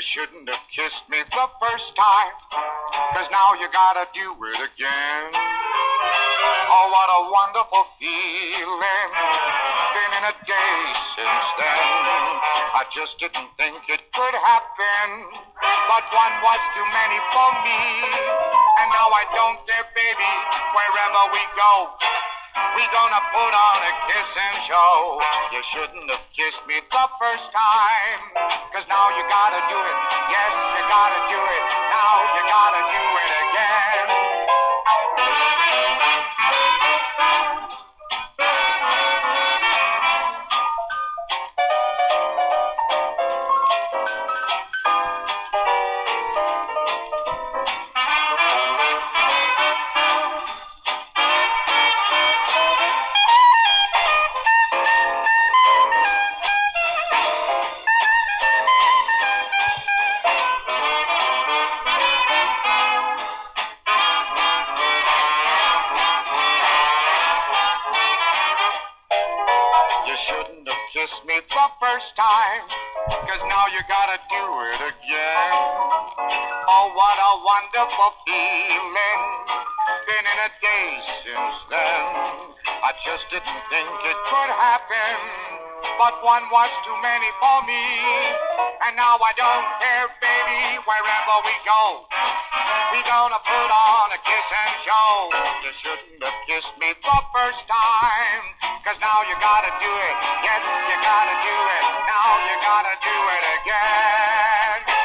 You shouldn't have kissed me the first time, 'cause now you gotta do it again. Oh, what a wonderful feeling. Been in a day since then. I just didn't think it could happen, but one was too many for me. And now I don't care, baby, wherever we go, we gonna put on a kissing show. You shouldn't have kissed me the first time, 'cause now you gotta do it. Yes, you gotta do it. Now you gotta do it again. You shouldn't have kissed me the first time, 'cause now you gotta do it again. Oh, what a wonderful feeling. Been in a day since then. I just didn't think it could happen, but one was too many for me. And now I don't care, baby, wherever we go, we gonna put on a kiss and show. You shouldn't have kissed me the first time, 'cause now you gotta do it. Yes, you gotta do it. Now you gotta do it again.